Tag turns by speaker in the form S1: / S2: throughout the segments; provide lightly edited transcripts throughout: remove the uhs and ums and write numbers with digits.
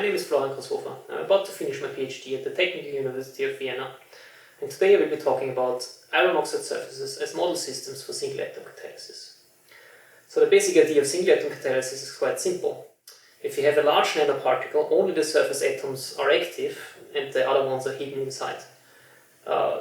S1: name is Florian Kosofa. I'm about to finish my PhD at the Technical University of Vienna, and today I will be talking about iron oxide surfaces as model systems for single atom catalysis. So the basic idea of single atom catalysis is quite simple. If you have a large nanoparticle, only the surface atoms are active and the other ones are hidden inside.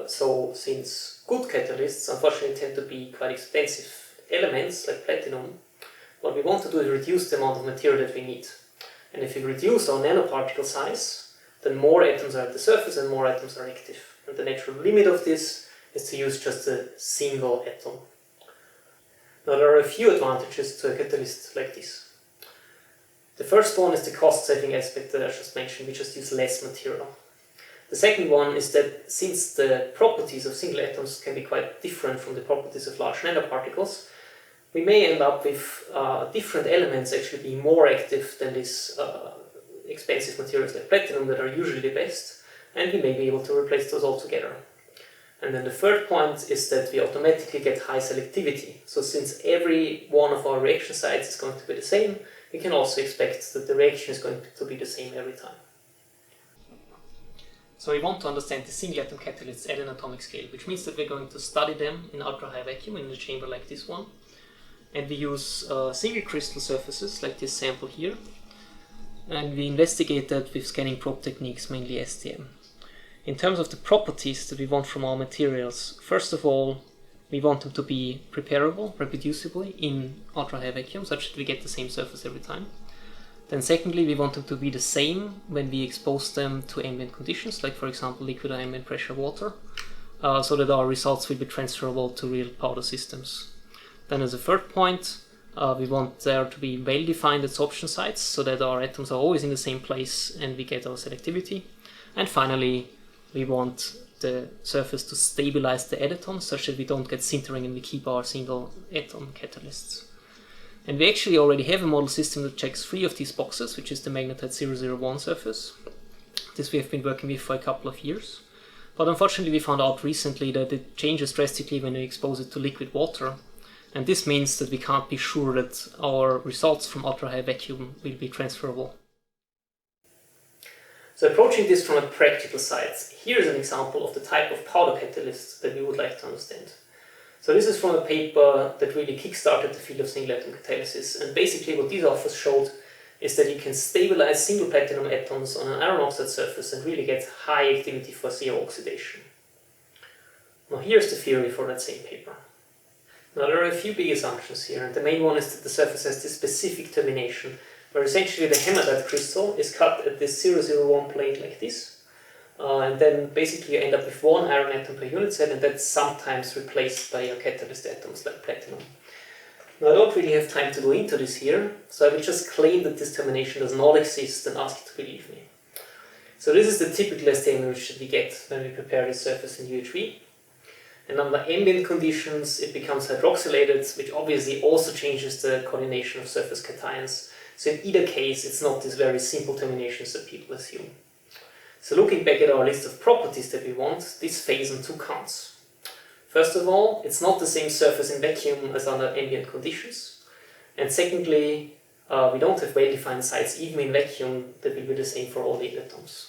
S1: So since good catalysts unfortunately tend to be quite expensive elements like platinum, what we want to do is reduce the amount of material that we need. And if we reduce our nanoparticle size, then more atoms are at the surface and more atoms are active. And the natural limit of this is to use just a single atom. Now there are a few advantages to a catalyst like this. The first one is the cost-saving aspect that I just mentioned. We just use less material. The second one is that since the properties of single atoms can be quite different from the properties of large nanoparticles, we may end up with different elements actually being more active than these expensive materials like platinum that are usually the best, and we may be able to replace those altogether. And then the third point is that we automatically get high selectivity. So since every one of our reaction sites is going to be the same, we can also expect that the reaction is going to be the same every time. So we want to understand the single atom catalysts at an atomic scale, which means that we're going to study them in ultra-high vacuum in a chamber like this one. And we use single crystal surfaces like this sample here, and we investigate that with scanning probe techniques, mainly STM. In terms of the properties that we want from our materials, first of all, we want them to be preparable, reproducibly in ultra-high vacuum, such that we get the same surface every time. Then secondly, we want them to be the same when we expose them to ambient conditions, like for example liquid or ambient pressure water, so that our results will be transferable to real powder systems. Then as a third point, we want there to be well-defined adsorption sites so that our atoms are always in the same place and we get our selectivity. And finally, we want the surface to stabilize the additons such that we don't get sintering and we keep our single atom catalysts. And we actually already have a model system that checks 3 of these boxes, which is the magnetite 001 surface. This we have been working with for a couple of years. But unfortunately we found out recently that it changes drastically when we expose it to liquid water. And this means that we can't be sure that our results from ultra-high vacuum will be transferable. So approaching this from a practical side, here is an example of the type of powder catalyst that we would like to understand. So this is from a paper that really kickstarted the field of single atom catalysis, and basically what these authors showed is that you can stabilize single platinum atoms on an iron oxide surface and really get high activity for CO oxidation. Now here's the theory for that same paper. Now there are a few big assumptions here, and the main one is that the surface has this specific termination, where essentially the hematite crystal is cut at this 001 plane like this, and then basically you end up with one iron atom per unit cell, and that's sometimes replaced by your catalyst atoms like platinum. Now I don't really have time to go into this here, so I will just claim that this termination does not exist and ask you to believe me. So this is the typical STM image that we get when we prepare this surface in UHV. And under ambient conditions it becomes hydroxylated, which obviously also changes the coordination of surface cations. So in either case it's not these very simple terminations that people assume. So looking back at our list of properties that we want, this phase on 2 counts. First of all, it's not the same surface in vacuum as under ambient conditions. And secondly, we don't have well-defined sites even in vacuum that will be the same for all the atoms.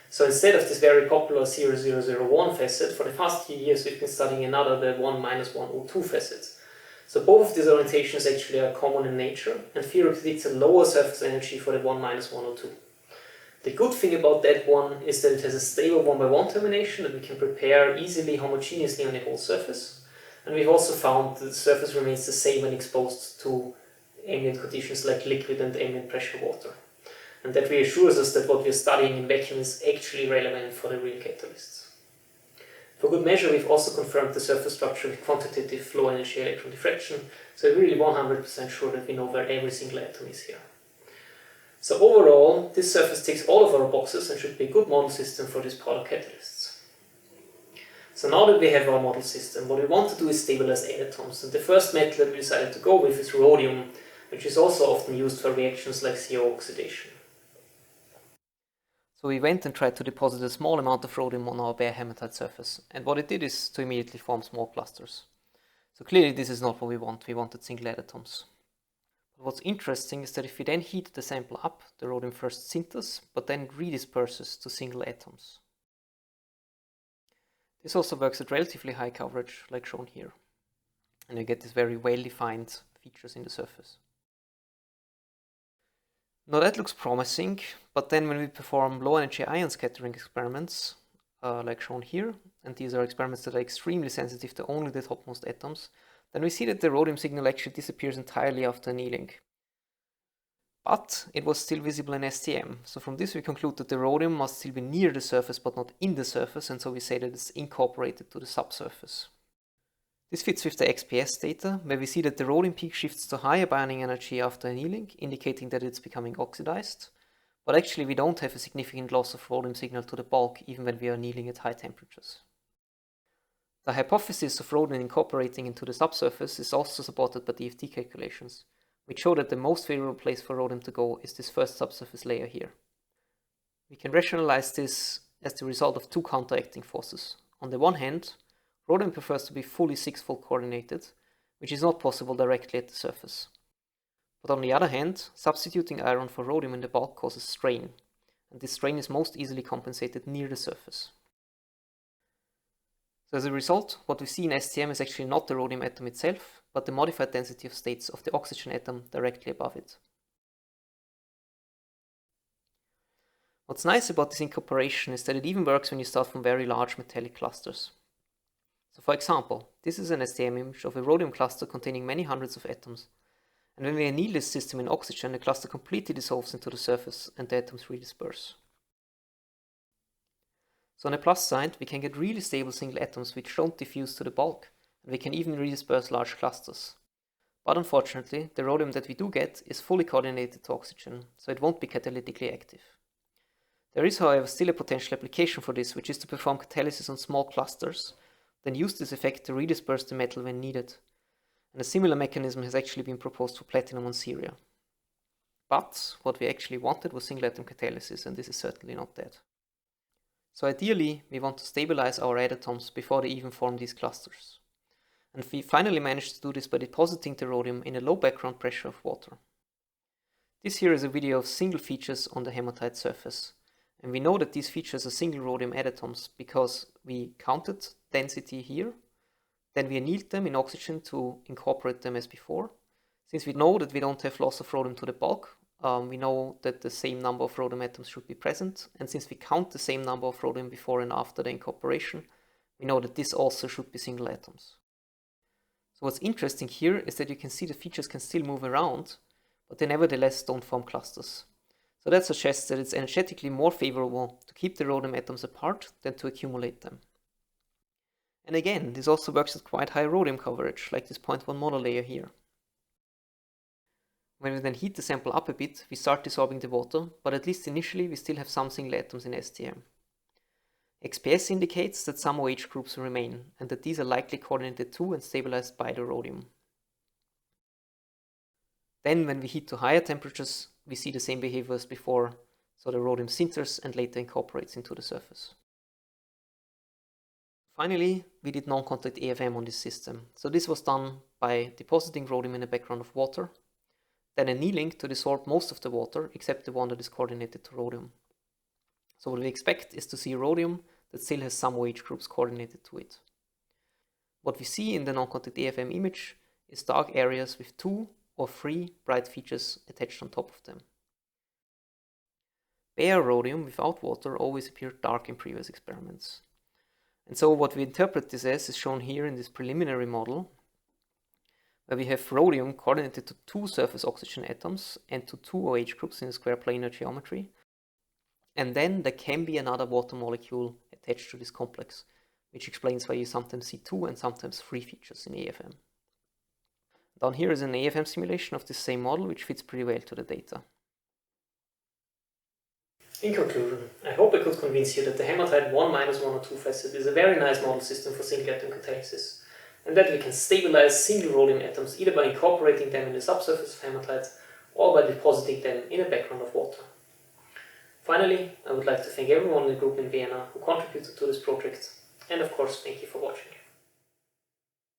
S1: So instead of this very popular 0001 facet, for the past few years we've been studying another, the 1-102 facet. So both of these orientations actually are common in nature, and theory predicts a lower surface energy for the 1-102. The good thing about that one is that it has a stable 1-by-1 termination that we can prepare easily homogeneously on the whole surface. And we've also found that the surface remains the same when exposed to ambient conditions like liquid and ambient pressure water. And that reassures us that what we are studying in vacuum is actually relevant for the real catalysts. For good measure, we've also confirmed the surface structure with quantitative low energy electron diffraction, so we're really 100% sure that we know where every single atom is here. So overall, this surface ticks all of our boxes and should be a good model system for these powder catalysts. So now that we have our model system, what we want to do is stabilize additons, and the first metal that we decided to go with is rhodium, which is also often used for reactions like CO oxidation. So we went and tried to deposit a small amount of rhodium on our bare hematite surface, and what it did is to immediately form small clusters. So clearly this is not what we want. We wanted single additons. But what's interesting is that if we then heat the sample up, the rhodium first sinters, but then redisperses to single atoms. This also works at relatively high coverage, like shown here. And you get these very well-defined features in the surface. Now that looks promising, but then when we perform low-energy ion scattering experiments, like shown here, and these are experiments that are extremely sensitive to only the topmost atoms, then we see that the rhodium signal actually disappears entirely after annealing. But it was still visible in STM, so from this we conclude that the rhodium must still be near the surface but not in the surface, and so we say that it's incorporated to the subsurface. This fits with the XPS data, where we see that the rhodium peak shifts to higher binding energy after annealing, indicating that it's becoming oxidized. But actually we don't have a significant loss of rhodium signal to the bulk even when we are annealing at high temperatures. The hypothesis of rhodium incorporating into the subsurface is also supported by DFT calculations, which show that the most favorable place for rhodium to go is this first subsurface layer here. We can rationalize this as the result of two counteracting forces. On the one hand, rhodium prefers to be fully six-fold coordinated, which is not possible directly at the surface. But on the other hand, substituting iron for rhodium in the bulk causes strain, and this strain is most easily compensated near the surface. So as a result, what we see in STM is actually not the rhodium atom itself, but the modified density of states of the oxygen atom directly above it. What's nice about this incorporation is that it even works when you start from very large metallic clusters. So for example, this is an STM image of a rhodium cluster containing many hundreds of atoms, and when we anneal this system in oxygen, the cluster completely dissolves into the surface and the atoms redisperse. So on the plus side, we can get really stable single atoms which don't diffuse to the bulk, and we can even redisperse large clusters. But unfortunately, the rhodium that we do get is fully coordinated to oxygen, so it won't be catalytically active. There is, however, still a potential application for this, which is to perform catalysis on small clusters, then use this effect to redisperse the metal when needed. And a similar mechanism has actually been proposed for platinum on Ceria. But what we actually wanted was single atom catalysis, and this is certainly not that. So ideally, we want to stabilize our adatoms before they even form these clusters. And we finally managed to do this by depositing the rhodium in a low background pressure of water. This here is a video of single features on the hematite surface. And we know that these features are single rhodium adatoms because we counted density here, then we annealed them in oxygen to incorporate them as before. Since we know that we don't have loss of rhodium to the bulk, we know that the same number of rhodium atoms should be present, and since we count the same number of rhodium before and after the incorporation, we know that this also should be single atoms. So what's interesting here is that you can see the features can still move around, but they nevertheless don't form clusters. So that suggests that it's energetically more favorable to keep the rhodium atoms apart than to accumulate them. And again, this also works at quite high rhodium coverage, like this 0.1 monolayer here. When we then heat the sample up a bit, we start dissolving the water, but at least initially we still have some single atoms in STM. XPS indicates that some OH groups remain, and that these are likely coordinated to and stabilized by the rhodium. Then when we heat to higher temperatures, we see the same behavior as before, so the rhodium sinters and later incorporates into the surface. Finally, we did non-contact AFM on this system. So this was done by depositing rhodium in a background of water, then annealing to dissolve most of the water except the one that is coordinated to rhodium. So what we expect is to see rhodium that still has some OH groups coordinated to it. What we see in the non-contact AFM image is dark areas with 2 or 3 bright features attached on top of them. Bare rhodium without water always appeared dark in previous experiments. And so what we interpret this as is shown here in this preliminary model, where we have rhodium coordinated to 2 surface oxygen atoms and to 2 OH groups in a square planar geometry. And then there can be another water molecule attached to this complex, which explains why you sometimes see 2 and sometimes 3 features in AFM. Down here is an AFM simulation of this same model, which fits pretty well to the data. In conclusion, I hope I could convince you that the hematite 1-102 facet is a very nice model system for single atom catalysis, and that we can stabilize single rhodium atoms either by incorporating them in the subsurface of hematite or by depositing them in a background of water. Finally, I would like to thank everyone in the group in Vienna who contributed to this project, and of course, thank you for watching.